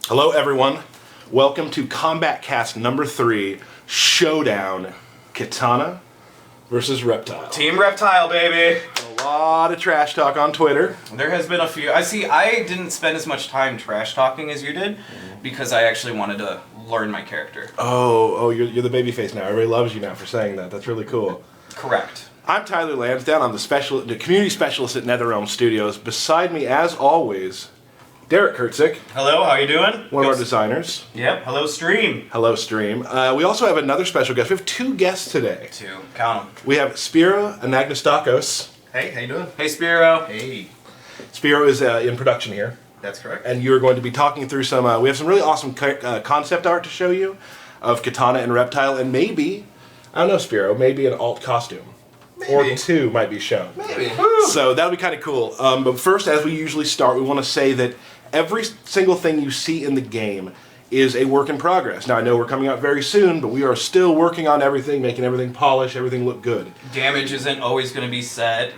Hello, everyone. Welcome to Combat Cast number 3, Showdown, Kitana versus Reptile. Team Reptile, baby. A lot of trash talk on Twitter. There has been a few. I didn't spend as much time trash talking as you did because I actually wanted to learn my character. Oh, you're the babyface now. Everybody loves you now for saying that. That's really cool. Correct. I'm Tyler Lansdowne. I'm the community specialist at NetherRealm Studios. Beside me, as always, Derek Kurtzik. Hello, how you doing? One of our designers. Yep, hello stream. Hello, stream. We also have another special guest. We have 2 guests today. 2, count them. We have Spiro Anagnostakos. Hey, how you doing? Hey Spiro. Hey, Spiro is in production here. that's correct. And you're going to be talking through some, we have some really awesome concept art to show you of Katana and Reptile, and maybe, I don't know, Spiro, maybe an alt costume. Maybe. Or 2 might be shown. Maybe. So that'll be kind of cool. But first, as we usually start, we want to say that every single thing you see in the game is a work in progress. Now, I know we're coming out very soon, but we are still working on everything, making everything polish, everything look good. Damage isn't always going to be set.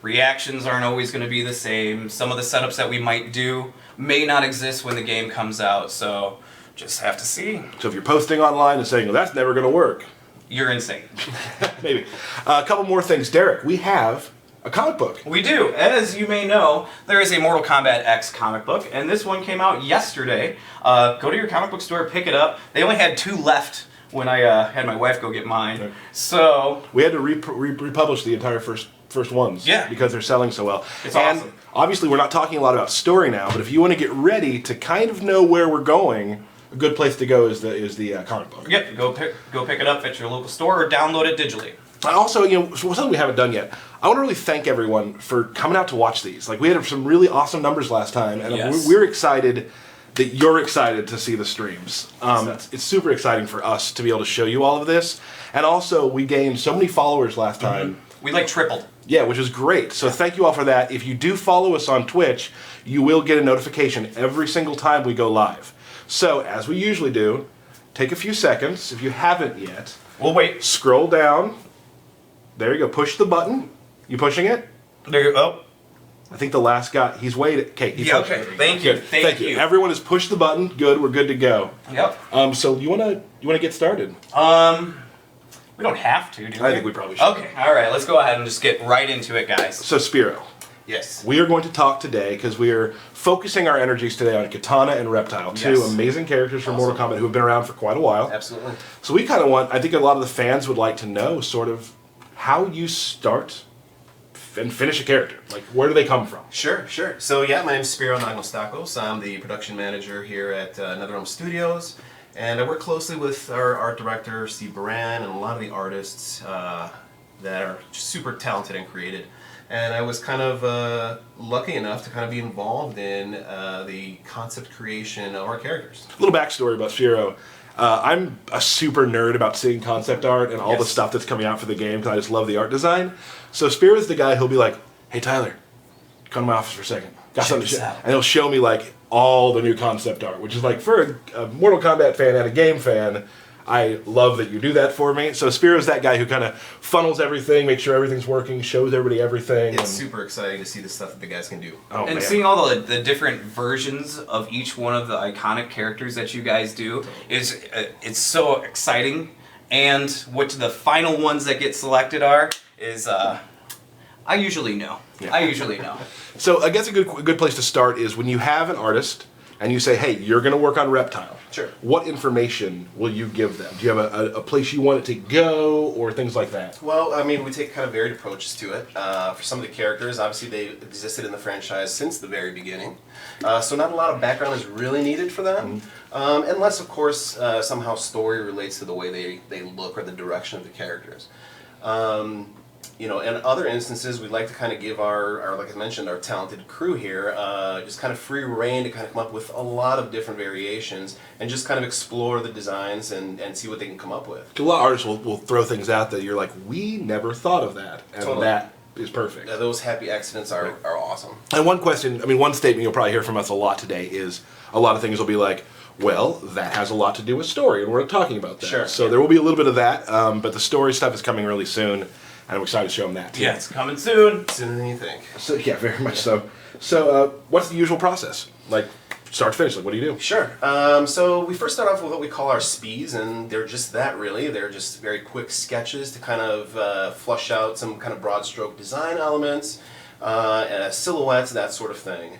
Reactions aren't always going to be the same. Some of the setups that we might do may not exist when the game comes out, so just have to see. So if you're posting online and saying, well, that's never going to work, You're insane. maybe. A couple more things. Derek, we have a comic book. We do. As you may know, there is a Mortal Kombat X comic book, and this one came out yesterday. Go to your comic book store, pick it up. They only had 2 left when I had my wife go get mine. Okay. So We had to republish the entire first ones. Yeah. Because they're selling so well. It's and awesome. Obviously, we're not talking a lot about story now, but if you want to get ready to kind of know where we're going, a good place to go is the comic book. yep, go pick it up at your local store or download it digitally. I also, something we haven't done yet. I want to really thank everyone for coming out to watch these. Like, we had some really awesome numbers last time, and Yes. we're excited that you're excited to see the streams. It's super exciting for us to be able to show you all of this, and also we gained so many followers last time. We like tripled. Yeah, which is great. So thank you all for that. If you do follow us on Twitch, you will get a notification every single time we go live. So, as we usually do, take a few seconds, if you haven't yet, We'll wait. scroll down. There you go. Push the button. You pushing it? There you go. I think the last guy, he's waited. Okay. He Yeah, pushed okay. it. Thank you. Good. Thank you. Everyone has pushed the button. Good. We're good to go. Yep. So you wanna get started? We don't have to, do we? I think we probably should. Okay, alright, let's go ahead and just get right into it, guys. So Spiro, Yes. we are going to talk today because we are focusing our energies today on Katana and Reptile, 2 Yes. amazing characters from Mortal Kombat who have been around for quite a while. Absolutely. So we kind of I think a lot of the fans would like to know sort of how you start and finish a character. Like, where do they come from? Sure. So yeah, my name is Spiro Anagnostakos. I'm the production manager here at NetherRealm Studios, and I work closely with our art director, Steve Baran, and a lot of the artists that are super talented and creative. And I was kind of lucky enough to kind of be involved in the concept creation of our characters. A little backstory about Spiro. I'm a super nerd about seeing concept art and all the Yes. stuff that's coming out for the game because I just love the art design. So Spiro is the guy who'll be like, hey Tyler, come to my office for a second. Got Check something to this show. out. And he'll show me like all the new concept art, which is like for a Mortal Kombat fan and a game fan, I love that you do that for me. So Spiro's that guy who kind of funnels everything, makes sure everything's working, shows everybody everything. It's and- super exciting to see the stuff that the guys can do. oh, And man. seeing all the different versions of each one of the iconic characters that you guys do is it's so exciting. And what the final ones that get selected are is I usually know. Yeah. I usually know. So I guess a good place to start is when you have an artist and you say, hey, you're going to work on Reptile. Sure. What information will you give them? Do you have a place you want it to go or things like that? Well, I mean, we take kind of varied approaches to it. For some of the characters, obviously they existed in the franchise since the very beginning. So not a lot of background is really needed for them. Unless, of course, somehow story relates to the way they look or the direction of the characters. In other instances, we'd like to kind of give our, like I mentioned, our talented crew here, just kind of free reign to kind of come up with a lot of different variations and just kind of explore the designs and see what they can come up with. A lot of artists will throw things out that you're like, we never thought of that. And Totally. that is perfect. Those happy accidents are awesome. And one statement you'll probably hear from us a lot today is a lot of things will be like, well, that has a lot to do with story, and we're talking about that. Sure. So there will be a little bit of that, but the story stuff is coming really soon, and I'm excited to show them that too. Yeah, it's coming soon. Sooner than you think. So yeah, very much so. So what's the usual process? Like, start to finish, like, what do you do? Sure. So we first start off with what we call our speeds, and they're just that, really. They're just very quick sketches to kind of flush out some kind of broad stroke design elements, silhouettes, that sort of thing.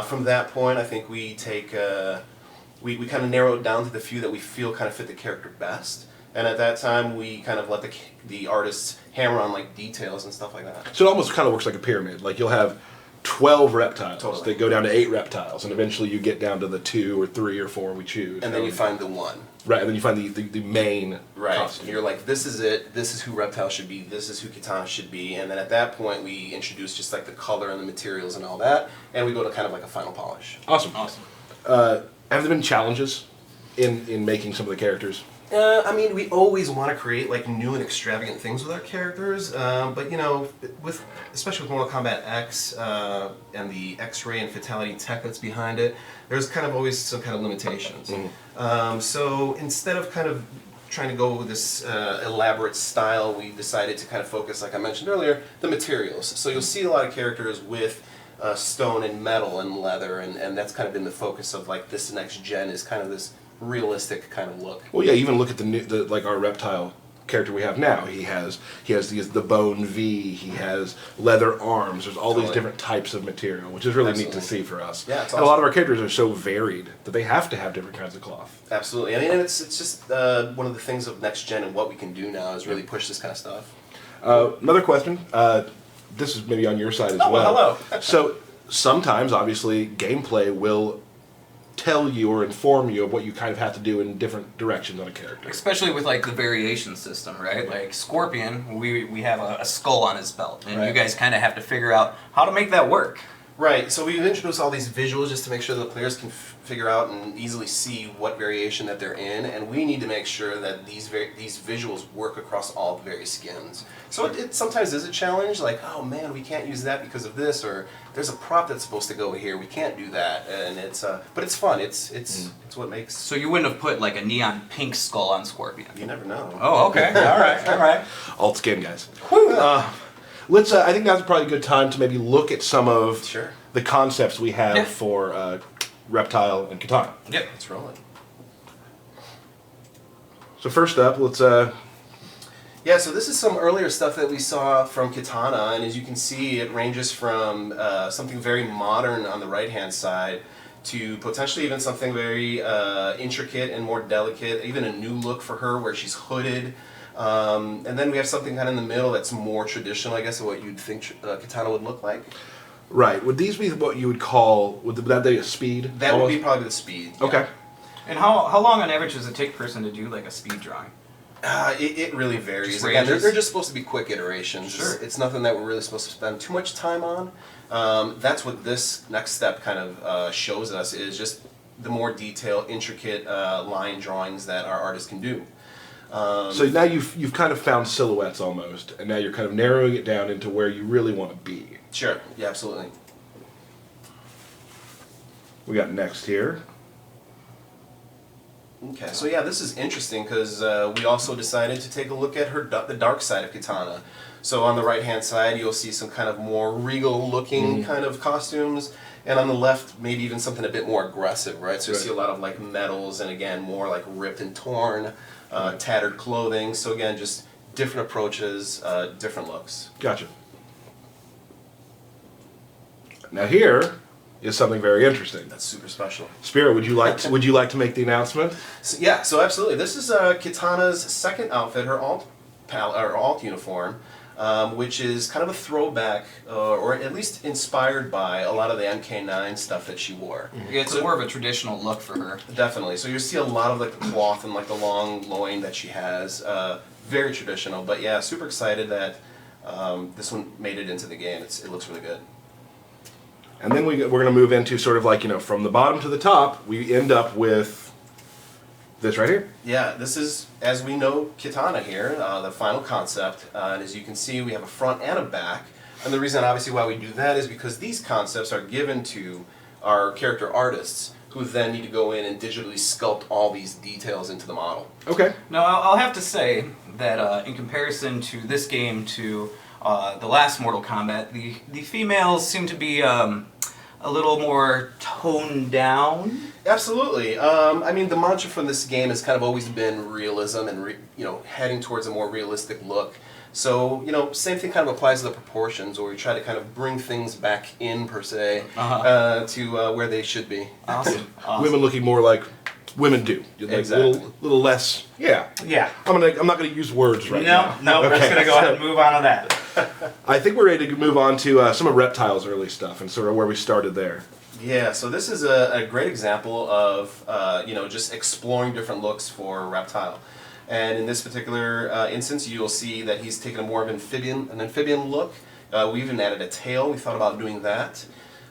From that point, I think we take we kind of narrow it down to the few that we feel kind of fit the character best. And at that time, we kind of let the artists hammer on like details and stuff like that. So it almost kind of works like a pyramid. Like you'll have 12 reptiles. Totally. They go down to 8 reptiles, and eventually you get down to the 2 or 3 or 4 we choose. And then you find the one. Right, and then you find the main Right. costume. You're like, this is it. This is who Reptile should be. This is who Kitana should be. And then at that point, we introduce just like the color and the materials and all that, and we go to kind of like a final polish. Awesome. Awesome. Have there been challenges in making some of the characters? I mean, we always want to create like new and extravagant things with our characters, but you know, especially with Mortal Kombat X and the X-ray and fatality tech that's behind it, there's kind of always some kind of limitations. So instead of kind of trying to go with this elaborate style, we decided to kind of focus, like I mentioned earlier, the materials. So you'll see a lot of characters with stone and metal and leather, and that's kind of been the focus of like this next gen, is kind of this realistic kind of look. Well, yeah. Even look at the like our reptile character we have now. He has the bone V. He has leather arms. There's all these different types of material, which is really neat to see for us. Yeah, it's and a lot of our characters are so varied that they have to have different kinds of cloth. Absolutely. I mean, it's just one of the things of next gen and what we can do now is really push this kind of stuff. Another question. This is maybe on your side as well. Hello. So sometimes, obviously, gameplay will tell you or inform you of what you kind of have to do in different directions on a character. Especially with like the variation system, right? Like Scorpion, we have a skull on his belt, and you guys kind of have to figure out how to make that work. Right, so we've introduced all these visuals just to make sure the players can figure out and easily see what variation that they're in, and we need to make sure that these visuals work across all the various skins. So it sometimes is a challenge, like, oh man, we can't use that because of this, or there's a prop that's supposed to go here, we can't do that, and but it's fun. It's what makes. So you wouldn't have put like a neon pink skull on Scorpion. You never know. Oh, okay. All right. Alt skin, guys. Let's. I think that's probably a good time to maybe look at some of the concepts we have for Reptile and Katana. Yep. Let's roll it. So first up, let's. Yeah, so this is some earlier stuff that we saw from Kitana, and as you can see, it ranges from something very modern on the right-hand side to potentially even something very intricate and more delicate, even a new look for her where she's hooded. And then we have something kind of in the middle that's more traditional, I guess, of what you'd think Kitana would look like. Right. Would these be what you would call? Would that be a speed? That would be probably the speed. Yeah. Okay. And how long on average does it take a person to do like a speed drawing? It really varies. Just Again, ranges? they're just supposed to be quick iterations. Sure. It's nothing that we're really supposed to spend too much time on. That's what this next step kind of shows us, is just the more detailed, intricate line drawings that our artists can do. So now you've kind of found silhouettes almost, and now you're kind of narrowing it down into where you really want to be. Sure. Yeah, absolutely. We got next here. Okay, so yeah, this is interesting because we also decided to take a look at the dark side of Kitana. So on the right-hand side, you'll see some kind of more regal-looking kind of costumes, and on the left, maybe even something a bit more aggressive, right? So you see a lot of like metals, and again, more like ripped and torn, tattered clothing. So again, just different approaches, different looks. Gotcha. Now here is something very interesting. That's super special. Spirit, would you like to make the announcement? So, yeah, so absolutely. This is Kitana's second outfit, her alt uniform, which is kind of a throwback, or at least inspired by a lot of the MK9 stuff that she wore. Yeah, it's more of a traditional look for her. Definitely. So you see a lot of like the cloth and like the long loin that she has. Very traditional, but yeah, super excited that this one made it into the game. It looks really good. And then we're going to move into sort of like, from the bottom to the top, we end up with this right here. Yeah, this is, as we know, Kitana here, the final concept. And as you can see, we have a front and a back. And the reason, obviously, why we do that is because these concepts are given to our character artists, who then need to go in and digitally sculpt all these details into the model. Okay. Now, I'll have to say that in comparison to this game, to the last Mortal Kombat, the females seem to be a little more toned down. Absolutely. I mean, the mantra from this game has kind of always been realism and heading towards a more realistic look. So, same thing kind of applies to the proportions, where we try to kind of bring things back in, per se, to where they should be. Awesome. Women looking more like women do. Like Exactly. Little less. Yeah. Yeah. I'm not gonna use words right now. No, we're just gonna go ahead and move on to that. I think we're ready to move on to some of Reptile's early stuff and sort of where we started there. Yeah, so this is a great example of, just exploring different looks for Reptile. And in this particular instance, you'll see that he's taken a more of an amphibian look. We even added a tail. We thought about doing that.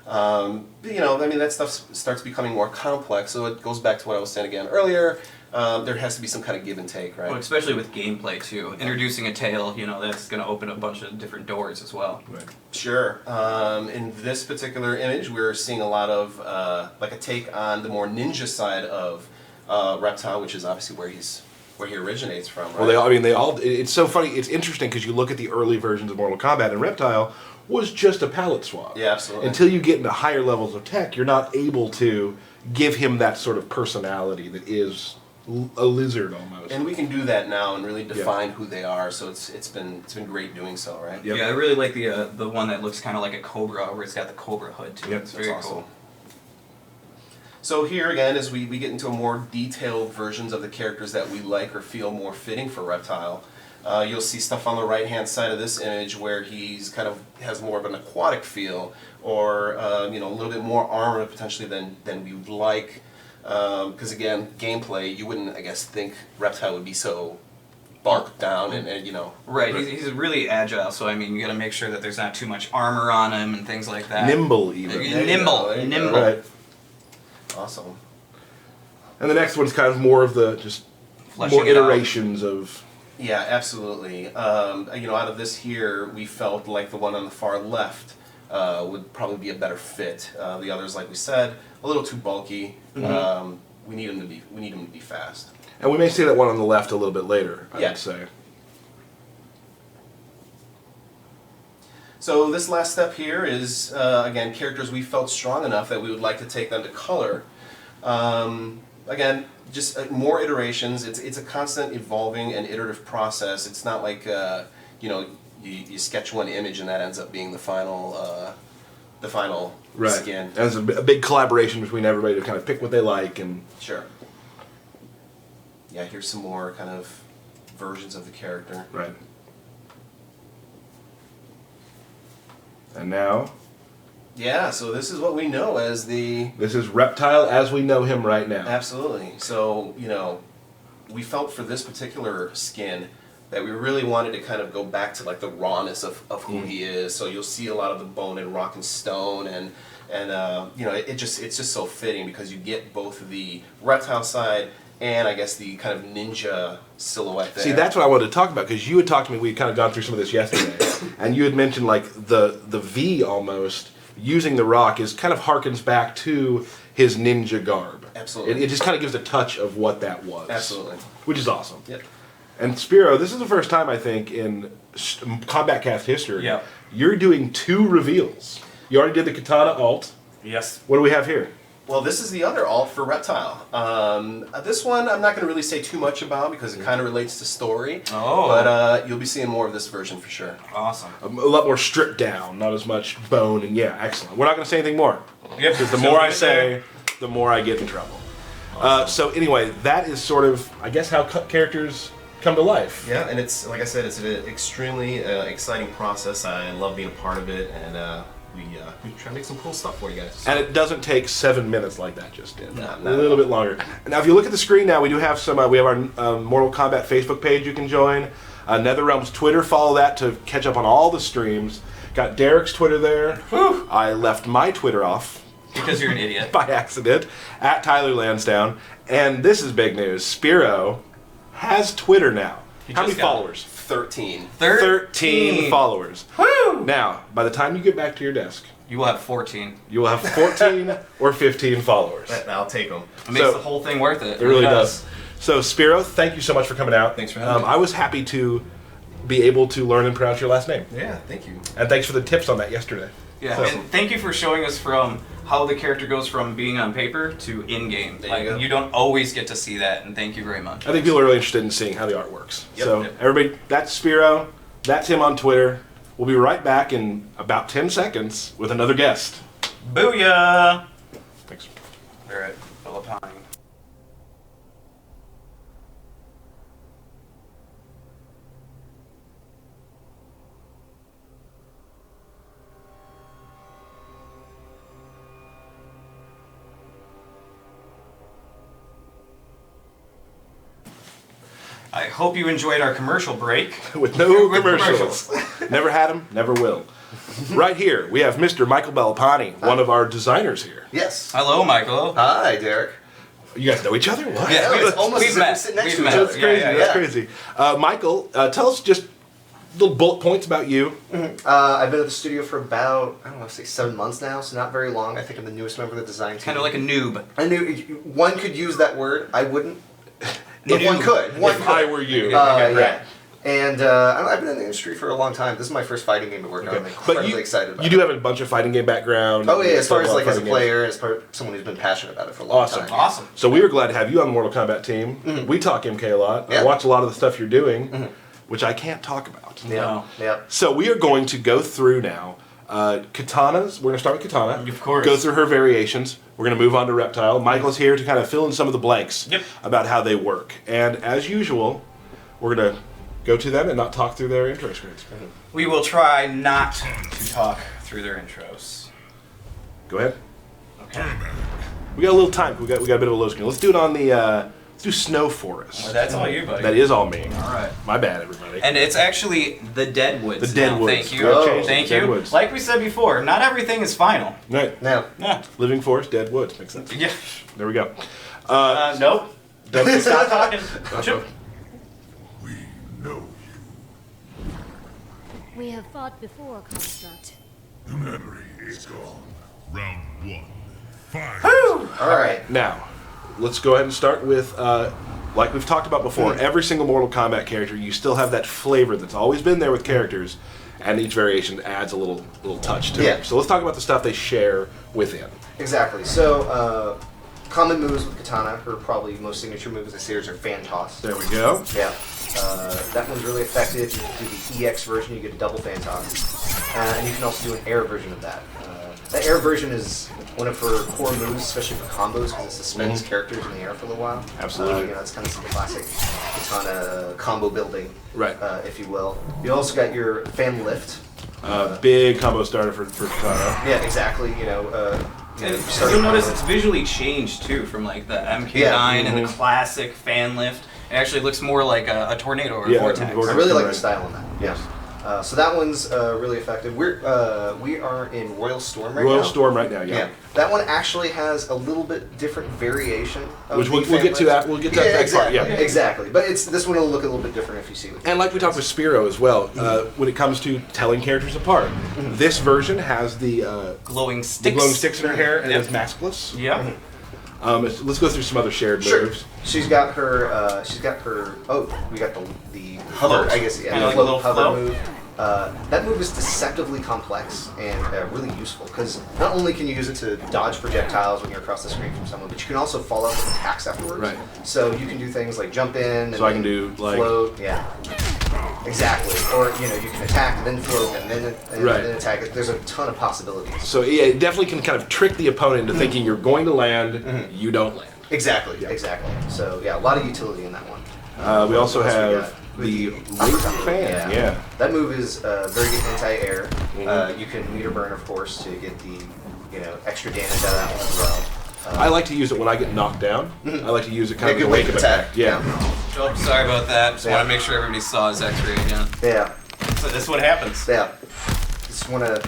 That stuff starts becoming more complex, so it goes back to what I was saying again earlier. There has to be some kind of give and take, right? Well, especially with gameplay too. Introducing a tail, that's going to open a bunch of different doors as well. Right. Sure. In this particular image, we're seeing a lot of like a take on the more ninja side of Reptile, which is obviously where he originates from. Right? Well, they all. It's so funny. It's interesting because you look at the early versions of Mortal Kombat, and Reptile was just a palette swap. Yeah, absolutely. Until you get into higher levels of tech, you're not able to give him that sort of personality that is a lizard almost. And we can do that now and really define who they are. So it's been great doing so, right? Yep. Yeah, I really like the one that looks kind of like a cobra, where it's got the cobra hood too. Yep, It's very awesome. cool. So here again, as we get into a more detailed versions of the characters that we like or feel more fitting for Reptile, you'll see stuff on the right-hand side of this image where he's kind of has more of an aquatic feel, or a little bit more armor potentially than we would like. Because again, gameplay, you wouldn't, I guess, think Reptile would be so barked down and. Right, he's really agile, so you got to make sure that there's not too much armor on him and things like that. Nimble even. Nimble. Right. Awesome. And the next one's kind of more of the just Fleshing more it out. iterations of. Yeah, absolutely. Out of this here, we felt like the one on the far left would probably be a better fit. The others, like we said, a little too bulky. Mm-hmm. We need him to be fast. And we may see that one on the left a little bit later, I Yeah. would say. So this last step here is, again, characters we felt strong enough that we would like to take them to color. Again, just more iterations. It's a constant evolving and iterative process. It's not like, you sketch one image and that ends up being the final skin. And it's a big collaboration between everybody to kind of pick what they like and. Sure. Yeah, here's some more kind of versions of the character. Right. And now, Yeah, so this is what we know as the... this is Reptile as we know him right now. Absolutely. So, we felt for this particular skin that we really wanted to kind of go back to like the rawness of who he is. So you'll see a lot of the bone and rock and stone, and it's just so fitting because you get both the Reptile side and I guess the kind of ninja silhouette there. See, that's what I wanted to talk about, because you had talked to me, we had kind of gone through some of this yesterday, and you had mentioned like the V almost, using the rock is kind of harkens back to his ninja garb. Absolutely. It just kind of gives a touch of what that was. Absolutely. Which is awesome. Yep. And Spiro, this is the first time I think in Combat Cast history, Yeah. you're doing 2 reveals. You already did the Katana alt. Yes. What do we have here? Well, this is the other alt for Reptile. This one I'm not going to really say too much about because it kind of relates to story. Oh. But you'll be seeing more of this version for sure. Awesome. A lot more stripped down, not as much bone, and yeah, excellent. We're not going to say anything more. Yep. Because the more I say, the more I get in trouble. So anyway, that is sort of, I guess, how characters come to life. Yeah, and it's, like I said, it's an extremely exciting process. I love being a part of it, and we try to make some cool stuff for you guys. And it doesn't take 7 minutes like that just did. No, not a little at all. bit longer. Now, if you look at the screen now, we do have some. We have our Mortal Kombat Facebook page you can join. NetherRealm's Twitter. Follow that to catch up on all the streams. Got Derek's Twitter there. Whew. I left my Twitter off Because you're an idiot. by accident at Tyler Lansdowne. And this is big news. Spiro has Twitter now. He How many just got it. followers? 13. 13 followers. Woo! Now, by the time you get back to your desk, You will have 14. you will have 14 or 15 followers. I'll take them. It makes So- the whole thing worth it. It really does. So, Spiro, thank you so much for coming out. Thanks for having me. I was happy to be able to learn and pronounce your last name. Yeah, thank you. And thanks for the tips on that yesterday. Yeah, So- and thank you for showing us from how the character goes from being on paper to in-game. There you go. You don't always get to see that, and thank you very much. I think people are really interested in seeing how the art works. Yep. So Yep. everybody, that's Spiro. That's him on Twitter. We'll be right back in about 10 seconds with another guest. Booyah! Thanks. We're at Philippine. I hope you enjoyed our commercial break. With no With commercials. Never had them, never will. Right here, we have Mr. Michael Bellapani, one of our designers here. Yes. Hello, Michael. Hi, Derek. You guys know each other? What? Yeah, it's almost we've as if met. we're sitting next We've to each met. other. That's crazy. Yeah, That's crazy. Michael, tell us just little bullet points about you. I've been at the studio for about, I don't know, say 7 months now, so not very long. I think I'm the newest member of the design team. Kind of like a noob. I knew one could use that word. I wouldn't. If one could. One If could. I were you. Yeah. And I've been in the industry for a long time. This is my first fighting game to work on. I'm But incredibly excited about you do have a bunch of fighting game background. Oh yeah, as far as like as a Fighting games. player, as part someone who's been passionate about it for a long Awesome. time. Awesome. So we were glad to have you on the Mortal Kombat team. We talk MK a lot. I Yeah. watch a lot of the stuff you're doing, which I can't talk about. No. Yeah. So we are going to go through now katanas. We're going to start with Katana. Of course. Go through her variations. We're going to move on to Reptile. Michael's here to kind of fill in some of the blanks Yep. about how they work. And as usual, we're going to go to them and not talk through their intro screens. We will try not to talk through their intros. Go ahead. Okay. We got a little time. We got a bit of a low screen. Let's do it on the. Let's do Snow Forest. That's all you, buddy. That is all me. All right. My bad, everybody. And it's actually the Deadwoods. The Deadwoods. Thank you. We've changed it Thank to you. Deadwoods. Like we said before, not everything is final. Right. Now, Yeah. Living forest, dead woods. Makes sense. Yeah. There we go. Nope. Stop talking. Chip. We know We have fought before, Construct. the memory is gone. Round one. Fight. all right. Now, let's go ahead and start with, like we've talked about before, every single Mortal Kombat character, you still have that flavor that's always been there with characters, and each variation adds a little touch to Yeah. it. So let's talk about the stuff they share within. Exactly. So, common moves with Katana, her probably most signature moves this series are fan toss. There we go. Yeah. That one's really effective. You can do the EX version, you get a double fan toss. And you can also do an air version of that. That air version is one of her core moves, especially for combos, because it suspends characters in the air for a little while. Absolutely. It's kind of some classic Katana combo building, Right. if you will. You also got your fan lift. Big combo starter for Katana. Yeah, exactly. And start you'll notice combos. it's visually changed too, from like the MK9 Yeah. and the classic fan lift. It actually looks more like a tornado or a Yeah, vortex. vortex. I really like the Right. style on that. Yeah. So that one's really effective. We are in Royal Storm right now. Royal Storm right now, yeah. Yeah. That one actually has a little bit different variation. Of Which the we'll fan get to lift. that. We'll get to that next part. Exactly. Yeah. Exactly. But this one will look a little bit different if you see it. And like we talked with Spiro as well, when it comes to telling characters apart, this version has the Glowing sticks. glowing sticks in her hair and Yep. it's maskless. Yeah. Let's go through some other shared Sure. moves. She's got her. Oh, we got the hover. I guess yeah. Kinda The like a float little hover float. move. That move is deceptively complex and really useful because not only can you use it to dodge projectiles when you're across the screen from someone, but you can also follow up with attacks afterwards. Right. So you can do things like jump in. And So I can then do, like- float. Yeah. Exactly. Or you can attack and then float and then Right. then attack. There's a ton of possibilities. So yeah, it definitely can kind of trick the opponent into thinking you're going to land, you don't land. Exactly. Yeah. Exactly. So yeah, a lot of utility in that one. We also What else we have got? the Uppercut laser move, fan. Yeah. That move is very good anti-air. You can meter burn, of course, to get the extra damage out of that one as well. I like to use it when I get knocked down. I like to use it kind Yeah, of good way wake to up attack. Yeah. Oh, sorry about that. Just Yeah. want to make sure everybody saw his X-ray again. Yeah, So this is what happens. yeah. Just want to.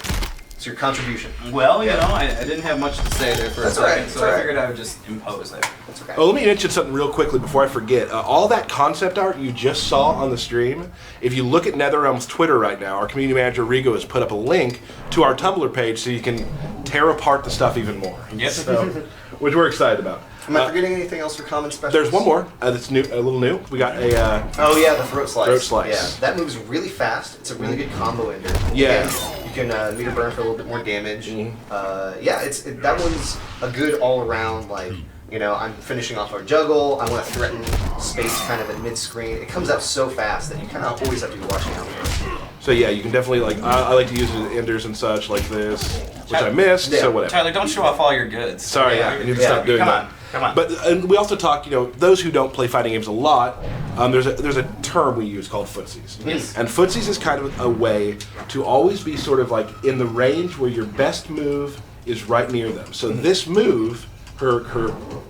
It's your contribution. Well, you Yeah. know, I didn't have much to say there for That's a all second, right, so that's all I right. figured I would just impose there. That's okay. Oh, let me mention something real quickly before I forget. All that concept art you just saw on the stream, if you look at NetherRealm's Twitter right now, our community manager Rigo has put up a link to our Tumblr page so you can tear apart the stuff even more. Yep. So, which we're excited about. Am I forgetting anything else for common specials? There's one more that's new, a little new. We got a Oh yeah, the throat slice. Throat slice. Yeah, that move's really fast. It's a really good combo ender. Yeah. Again, you can meter burn for a little bit more damage. Yeah, that one's a good all-around, like, you know, I'm finishing off our juggle, I want to threaten space kind of at mid-screen. It comes out so fast that you kind of always have to be watching out for it. So yeah, you can definitely, like, I like to use it as enders and such like this, which I missed, so whatever. Tyler, don't show off all your goods. Sorry, I need to stop doing that. Come on. But and we also talk, you know, those who don't play fighting games a lot, there's a term we use called footsies. Yes. And footsies is kind of a way to always be sort of like in the range where your best move is right near them. So this move,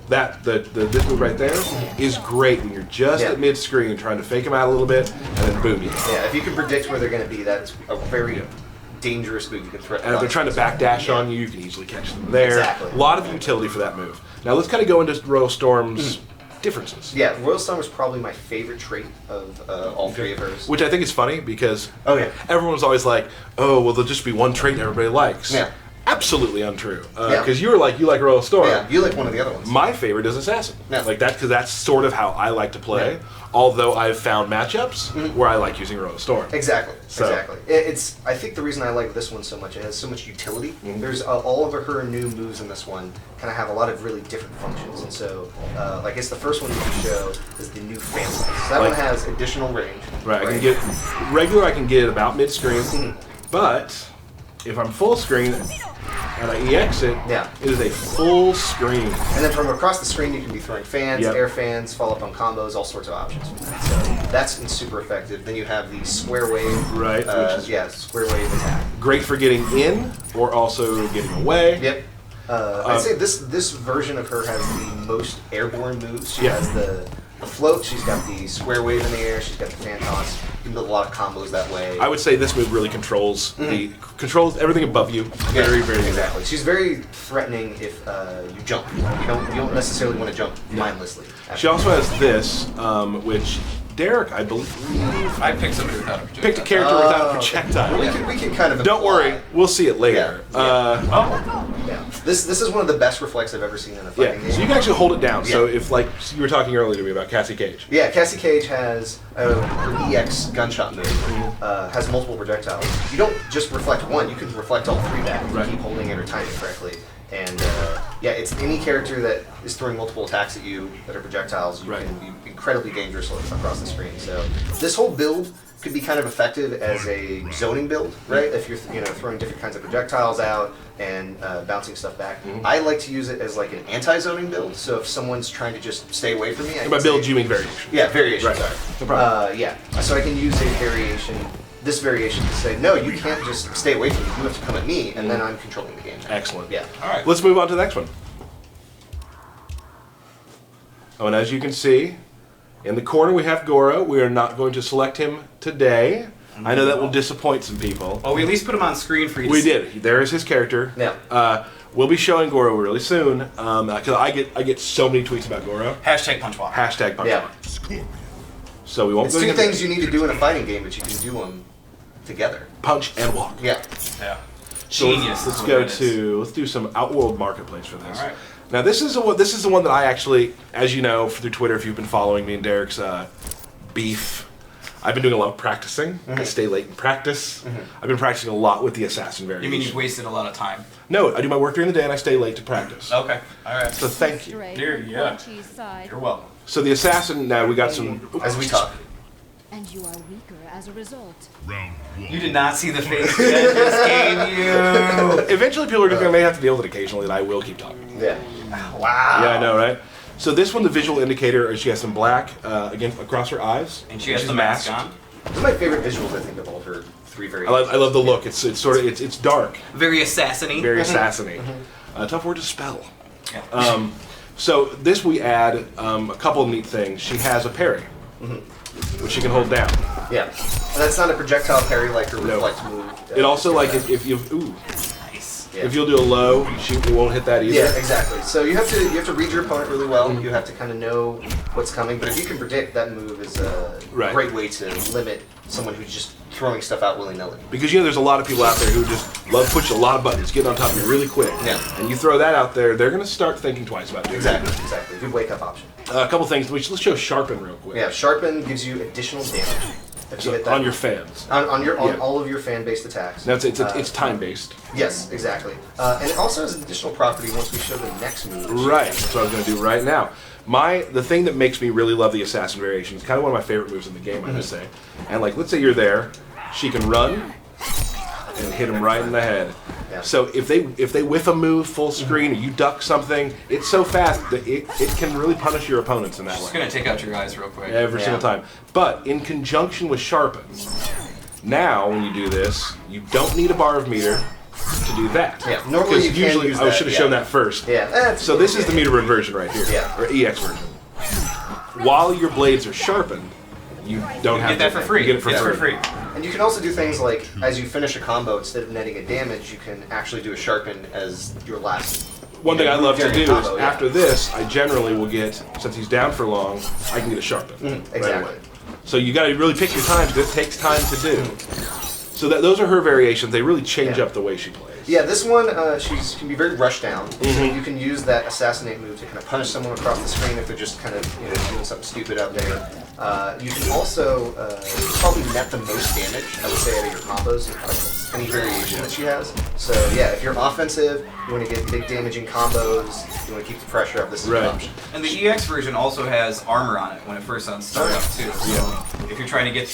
this move right there is great when you're just at mid screen trying to fake them out a little bit, and then boom, you hit. Yeah, if you can predict where they're going to be, that's a very dangerous move. You can threaten. And if they're trying to backdash on you, you can easily catch them there. Exactly. A lot of utility for that move. Now let's kind of go into Royal Storm's differences. Yeah, Royal Storm is probably my favorite trait of all three of hers. Which I think is funny because Okay. everyone's always like, oh, well, there'll just be one trait everybody likes. Yeah. Absolutely untrue. Because you like Royal Storm. Yeah, you like one of the other ones. My favorite is Assassin. Yeah. Like that, because that's sort of how I like to play. Yeah. Although I've found matchups where I like using Royal Storm. Exactly. So- Exactly. I think the reason I like this one so much, it has so much utility. There's all of her new moves in this one kind of have a lot of really different functions, and so I guess the first one you can show is the new family. So that one has additional range. Right. I can get regular. I can get it about mid screen, but if I'm full screen and I EX it, it is a full screen. And then from across the screen, you can be throwing fans, air fans, follow up on combos, all sorts of options for that. So that's super effective. Then you have the square wave. Right. Which is square wave attack. great for getting in or also getting away. Yep. I'd say this version of her has the most airborne moves. She has the float, she's got the square wave in the air, she's got the fan toss. You can build a lot of combos that way. I would say this move really controls controls everything above you. Very, very exactly. She's very threatening if you jump. You don't necessarily want to jump mindlessly. She also has this, which Derek, I believe, I picked somebody without a projectile. picked a character without a projectile. We can kind of Don't imply. worry, we'll see it later. Yeah. This is one of the best reflex I've ever seen in a fighting game. So you can actually hold it down. So if, like, you were talking earlier to me about Cassie Cage. Yeah, Cassie Cage has her EX gunshot move, has multiple projectiles. You don't just reflect one, you can reflect all three back if you keep holding it or timing it correctly. And it's any character that is throwing multiple attacks at you that are projectiles, you can be incredibly dangerous across the screen. So this whole build could be kind of effective as a zoning build, right? If you're throwing different kinds of projectiles out and bouncing stuff back. I like to use it as like an anti-zoning build. So if someone's trying to just stay away from me, I can By build, say, you mean variation. Yeah, variation. Right. Sorry. No problem. So I can use a variation. This variation to say, no, you can't just stay away from me. You have to come at me, and then I'm controlling the game. Excellent. Yeah. All right. Let's move on to the next one. Oh, and as you can see, in the corner we have Goro. We are not going to select him today. I know that will disappoint some people. Well, we at least put him on screen for you to We see. did. There is his character. Yeah. We'll be showing Goro really soon because I get so many tweets about Goro. Hashtag punch walk. Hashtag punch Yeah. walk. So we won't It's go two into things you need to do in a fighting game, but you can do them together. punch and walk. Yeah. Yeah. So Genius. let's is go what it is. let's do some Outworld Marketplace for this. All right. Now this is the one that I actually, as you know through Twitter, if you've been following me and Derek's beef, I've been doing a lot of practicing. I stay late in practice. I've been practicing a lot with the assassin variation. You mean you've wasted a lot of time? No, I do my work during the day and I stay late to practice. Okay. All right. So thank you. Stray Here, from yeah. Corchi's side, You're welcome. So the assassin. Now we got some. As we talk. and you are weaker as a result. Round one. You did not see the face that I just gave you. Eventually, people are just going to have to deal with it occasionally, and I will keep talking. Yeah. Wow. Yeah, I know, right? So this one, the visual indicator, is she has some black again across her eyes, And she has She's the mask masked. on. One of my favorite visuals, I think, of all of her three I variations. love the look. It's sort of it's dark, Very assassiny. very assassiny. Tough word to spell. Yeah. So this we add a couple of neat things. She has a parry, which she can hold down. Yeah. And that's not a projectile parry like her reflect move. It also like if you Nice. Yeah. if you'll do a low, it won't hit that either. Yeah, exactly. So you have to read your opponent really well. You have to kind of know what's coming. But if you can predict, that move is a Right. great way to limit someone who's just throwing stuff out willy-nilly. Because there's a lot of people out there who just love pushing a lot of buttons, getting on top of you really quick. Yeah. And you throw that out there, they're going to start thinking twice about doing Exactly. Good wake-up option. A couple things. Let's show Sharpen real quick. Yeah, Sharpen gives you additional damage. If you So hit that on your fans. on Yeah. all of your fan-based attacks. Now it's time based. Yes, exactly. And it also has an additional property once we show the next move. Right. That's what I was going to do right now. The thing that makes me really love the assassin variation is kind of one of my favorite moves in the game, I would say. And like, let's say you're there, she can run and hit him right in the head. Yeah. So if they whiff a move full screen or you duck something, it's so fast that it can really punish your opponents in that Just way. gonna take out your eyes real quick. Every single time. But in conjunction with sharpen, now when you do this, you don't need a bar of meter to do that. Yeah, normally you Because can usually use I that, should have yeah. shown that first. Yeah. So this is the meter burn version right here, Yeah. or EX version. While your blades are sharpened, you don't have Get that to for free. You get it for It's free. And you can also do things like, as you finish a combo, instead of netting a damage, you can actually do a sharpen as your last. One thing I love to during do a combo, is yeah. after this, I generally will get, since he's down for long, I can get a sharpen right exactly. away. So you got to really pick your times because it takes time to do. So those are her variations. They really change Yeah. up the way she plays. Yeah, this one she can be very rushed down. So you can use that assassinate move to kind of punish someone across the screen if they're just kind of doing something stupid out there. You can also probably net the most damage, I would say, out of your combos, any variation that she has. So yeah, if you're offensive, you want to get big damaging combos, you want to keep the pressure up, this is Right. an option. And the EX version also has armor on it when it first starts up too. So if you're trying to get